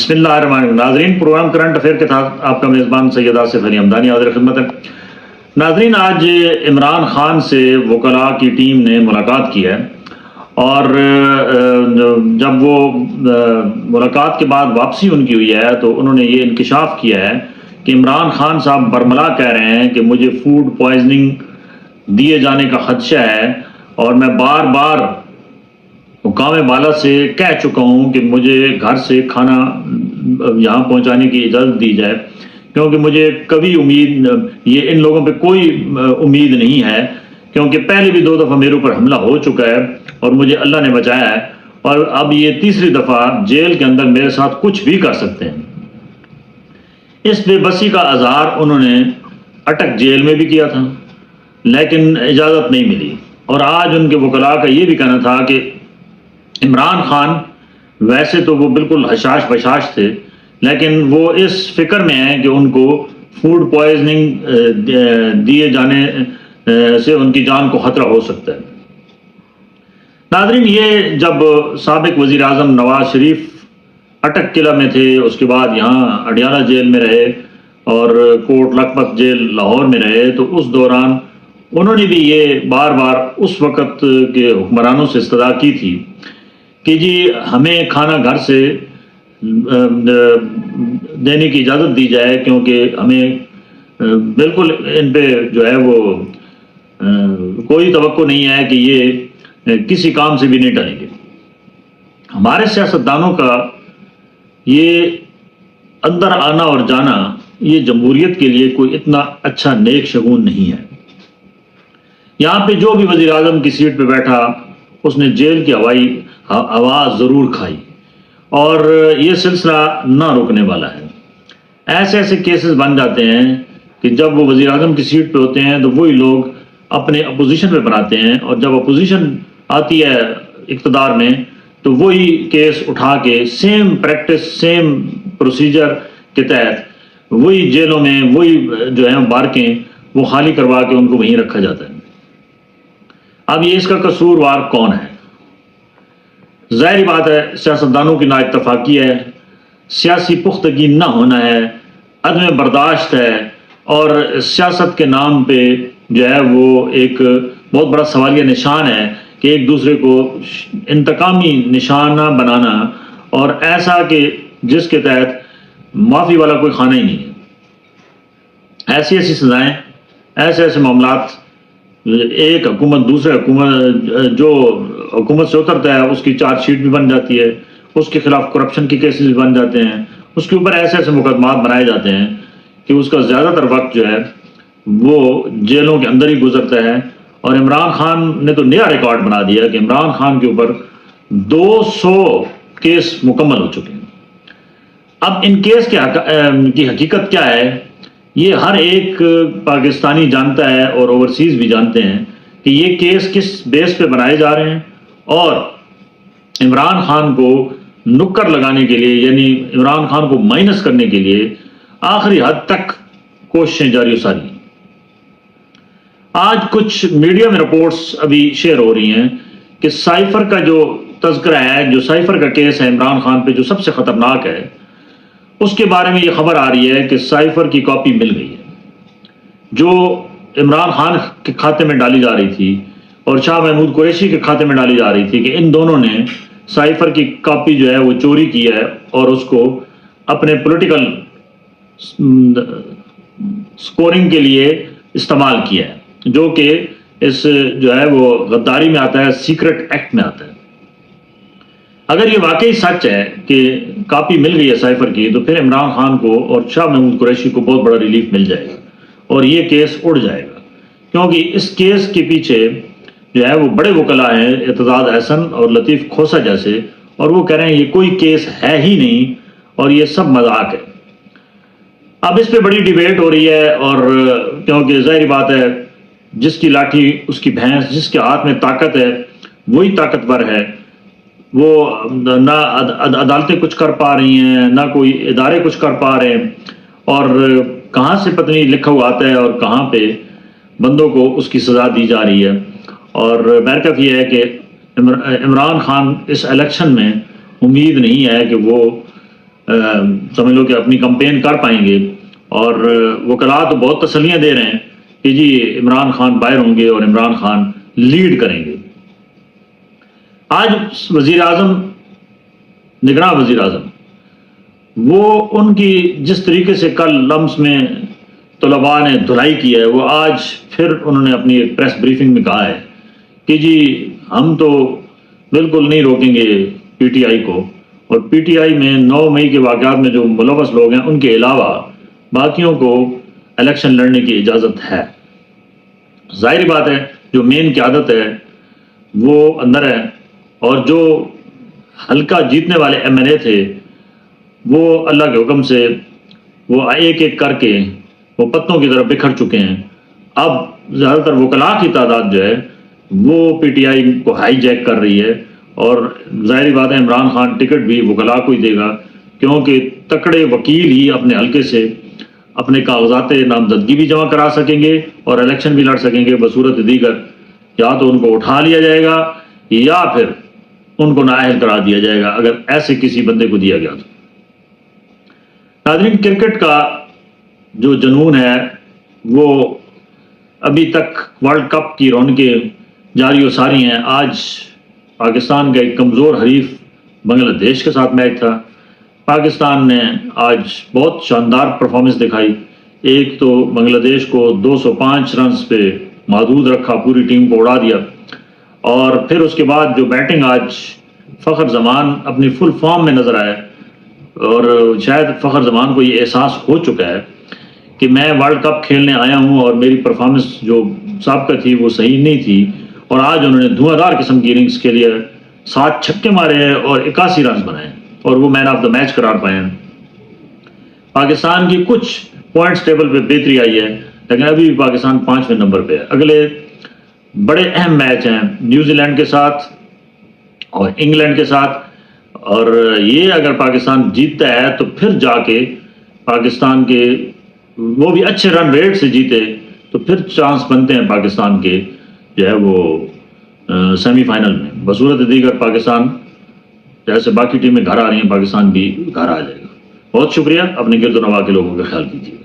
بسم اللہ الرحمن الرحیم۔ ناظرین، پروگرام کرنٹ افیئر کے ساتھ آپ کا میزبان سید آصف علی حمدانی حاضر خدمت ہے۔ ناظرین، آج عمران خان سے وکلاء کی ٹیم نے ملاقات کی ہے، اور جب وہ ملاقات کے بعد واپسی ان کی ہوئی ہے تو انہوں نے یہ انکشاف کیا ہے کہ عمران خان صاحب برملا کہہ رہے ہیں کہ مجھے فوڈ پوائزننگ دیے جانے کا خدشہ ہے، اور میں بار بار حکام بالا سے کہہ چکا ہوں کہ مجھے گھر سے کھانا یہاں پہنچانے کی اجازت دی جائے، کیونکہ مجھے کبھی یہ ان لوگوں پہ کوئی امید نہیں ہے، کیونکہ پہلے بھی 2 دفعہ میرے اوپر حملہ ہو چکا ہے اور مجھے اللہ نے بچایا ہے، اور اب یہ تیسری دفعہ جیل کے اندر میرے ساتھ کچھ بھی کر سکتے ہیں۔ اس بے بسی کا اظہار انہوں نے اٹک جیل میں بھی کیا تھا، لیکن اجازت نہیں ملی، اور آج ان کے وکلاء کا یہ بھی کہنا تھا کہ عمران خان ویسے تو وہ بالکل حشاش بشاش تھے، لیکن وہ اس فکر میں ہیں کہ ان کو فوڈ پوائزننگ دیے جانے سے ان کی جان کو خطرہ ہو سکتا ہے۔ ناظرین، یہ جب سابق وزیر اعظم نواز شریف اٹک قلعہ میں تھے، اس کے بعد یہاں اڈیالہ جیل میں رہے اور کوٹ لکھپت جیل لاہور میں رہے، تو اس دوران انہوں نے بھی یہ بار بار اس وقت کے حکمرانوں سے استدعا کی تھی کہ جی ہمیں کھانا گھر سے دینے کی اجازت دی جائے، کیونکہ ہمیں بالکل ان پہ جو ہے وہ کوئی توقع نہیں ہے کہ یہ کسی کام سے بھی نہیں ٹلیں گے۔ ہمارے سیاستدانوں کا یہ اندر آنا اور جانا یہ جمہوریت کے لیے کوئی اتنا اچھا نیک شگون نہیں ہے۔ یہاں پہ جو بھی وزیر اعظم کی سیٹ پہ بیٹھا اس نے جیل کی ہوا ضرور کھائی، اور یہ سلسلہ نہ رکنے والا ہے۔ ایسے ایسے کیسز بن جاتے ہیں کہ جب وہ وزیر اعظم کی سیٹ پہ ہوتے ہیں تو وہی لوگ اپنے اپوزیشن پہ بناتے ہیں، اور جب اپوزیشن آتی ہے اقتدار میں تو وہی کیس اٹھا کے سیم پریکٹس سیم پروسیجر کے تحت وہی جیلوں میں وہی جو ہیں بارکیں وہ خالی کروا کے ان کو وہیں رکھا جاتا ہے۔ اب یہ اس کا قصوروار کون ہے؟ ظاہری بات ہے، سیاستدانوں کی نا اتفاقی ہے، سیاسی پختگی نہ ہونا ہے، عدم برداشت ہے، اور سیاست کے نام پہ جو ہے وہ ایک بہت بڑا سوالیہ نشان ہے کہ ایک دوسرے کو انتقامی نشانہ بنانا، اور ایسا کہ جس کے تحت معافی والا کوئی خانہ ہی نہیں ہے۔ ایسی ایسی سزائیں، ایسے ایسے معاملات، ایک حکومت دوسرے حکومت جو حکومت سے اترتا ہے اس کی چارج شیٹ بھی بن جاتی ہے، اس کے خلاف کرپشن کے کیسز بھی بن جاتے ہیں، اس کے اوپر ایسے ایسے مقدمات بنائے جاتے ہیں کہ اس کا زیادہ تر وقت جو ہے وہ جیلوں کے اندر ہی گزرتا ہے۔ اور عمران خان نے تو نیا ریکارڈ بنا دیا کہ عمران خان کے اوپر 200 کیس مکمل ہو چکے ہیں۔ اب ان کیس کی حقیقت کیا ہے، یہ ہر ایک پاکستانی جانتا ہے اور اوورسیز بھی جانتے ہیں کہ یہ کیس کس بیس پہ بنائے جا رہے ہیں، اور عمران خان کو نکر لگانے کے لیے، یعنی عمران خان کو مائنس کرنے کے لیے آخری حد تک کوششیں جاری و ساری ہیں۔ آج کچھ میڈیا میں رپورٹس ابھی شیئر ہو رہی ہیں کہ سائفر کا جو تذکرہ ہے، جو سائفر کا کیس ہے عمران خان پہ جو سب سے خطرناک ہے، اس کے بارے میں یہ خبر آ رہی ہے کہ سائفر کی کاپی مل گئی ہے جو عمران خان کے کھاتے میں ڈالی جا رہی تھی اور شاہ محمود قریشی کے کھاتے میں ڈالی جا رہی تھی، کہ ان دونوں نے سائفر کی کاپی جو ہے وہ چوری کی ہے اور اس کو اپنے پولیٹیکل سکورنگ کے لیے استعمال کیا ہے، جو کہ اس جو ہے وہ غداری میں آتا ہے، سیکرٹ ایکٹ میں آتا ہے۔ اگر یہ واقعی سچ ہے کہ کاپی مل گئی ہے سائفر کی، تو پھر عمران خان کو اور شاہ محمود قریشی کو بہت بڑا ریلیف مل جائے گا اور یہ کیس اڑ جائے گا، کیونکہ اس کیس کے پیچھے جو ہے وہ بڑے وکلاء ہیں، اعتزاز احسن اور لطیف کھوسہ جیسے، اور وہ کہہ رہے ہیں یہ کوئی کیس ہے ہی نہیں اور یہ سب مذاق ہے۔ اب اس پہ بڑی ڈیبیٹ ہو رہی ہے، اور کیونکہ ظاہری بات ہے جس کی لاٹھی اس کی بھینس، جس کے ہاتھ میں طاقت ہے وہی طاقتور ہے۔ وہ نہ عدالتیں کچھ کر پا رہی ہیں، نہ کوئی ادارے کچھ کر پا رہے ہیں، اور کہاں سے پتہ نہیں لکھا ہوا آتا ہے اور کہاں پہ بندوں کو اس کی سزا دی جا رہی ہے۔ اور بہرکیف یہ ہے کہ عمران خان اس الیکشن میں امید نہیں ہے کہ وہ سمجھ لو کہ اپنی کمپین کر پائیں گے، اور وکلاء تو بہت تسلیاں دے رہے ہیں کہ جی عمران خان باہر ہوں گے اور عمران خان لیڈ کریں گے۔ آج وزیر اعظم، نگراں وزیر اعظم، وہ ان کی جس طریقے سے کل لمس میں طلباء نے دھلائی کی ہے، وہ آج پھر انہوں نے اپنی ایک پریس بریفنگ میں کہا ہے کہ جی ہم تو بالکل نہیں روکیں گے پی ٹی آئی کو، اور پی ٹی آئی میں 9 مئی کے واقعات میں جو ملوث لوگ ہیں ان کے علاوہ باقیوں کو الیکشن لڑنے کی اجازت ہے۔ ظاہری بات ہے جو مین قیادت ہے وہ اندر ہے، اور جو حلقہ جیتنے والے ایم این اے تھے وہ اللہ کے حکم سے وہ ایک ایک کر کے وہ پتوں کی طرف بکھر چکے ہیں۔ اب زیادہ تر وکلاء کی تعداد جو ہے وہ پی ٹی آئی کو ہائی جیک کر رہی ہے، اور ظاہری بات ہے عمران خان ٹکٹ بھی وکلاء کو ہی دے گا، کیونکہ تکڑے وکیل ہی اپنے حلقے سے اپنے کاغذات نامزدگی بھی جمع کرا سکیں گے اور الیکشن بھی لڑ سکیں گے۔ بصورت دیگر یا تو ان کو اٹھا لیا جائے گا یا پھر ان کو نااہل قرار دیا جائے گا اگر ایسے کسی بندے کو دیا گیا تو۔ ناظرین، کرکٹ کا جو جنون ہے وہ ابھی تک ورلڈ کپ کی رونقیں جاری و ساری ہیں۔ آج پاکستان کا ایک کمزور حریف بنگلہ دیش کے ساتھ میچ تھا۔ پاکستان نے آج بہت شاندار پرفارمنس دکھائی۔ ایک تو بنگلہ دیش کو 205 رنز پہ محدود رکھا، پوری ٹیم کو اڑا دیا، اور پھر اس کے بعد جو بیٹنگ آج فخر زمان اپنی فل فارم میں نظر آئے، اور شاید فخر زمان کو یہ احساس ہو چکا ہے کہ میں ورلڈ کپ کھیلنے آیا ہوں اور میری پرفارمنس جو سابقہ تھی وہ صحیح نہیں تھی، اور آج انہوں نے دھواں دھار قسم کی اننگز کے لیے 7 چھکے مارے ہیں اور 81 رنز بنائے اور وہ مین آف دا میچ قرار پائے ہیں۔ پاکستان کی کچھ پوائنٹس ٹیبل پہ بہتری آئی ہے، لیکن ابھی بھی پاکستان 5ویں نمبر پہ ہے۔ اگلے بڑے اہم میچ ہیں نیوزی لینڈ کے ساتھ اور انگلینڈ کے ساتھ، اور یہ اگر پاکستان جیتتا ہے تو پھر جا کے پاکستان کے وہ بھی اچھے رن ریٹ سے جیتے تو پھر چانس بنتے ہیں پاکستان کے جو ہے وہ سیمی فائنل میں۔ بصورت دیگر پاکستان جیسے باقی ٹیمیں گھر آ رہی ہیں، پاکستان بھی گھر آ جائے گا۔ بہت شکریہ، اپنے گرد و نواح کے لوگوں کا خیال کیجیے۔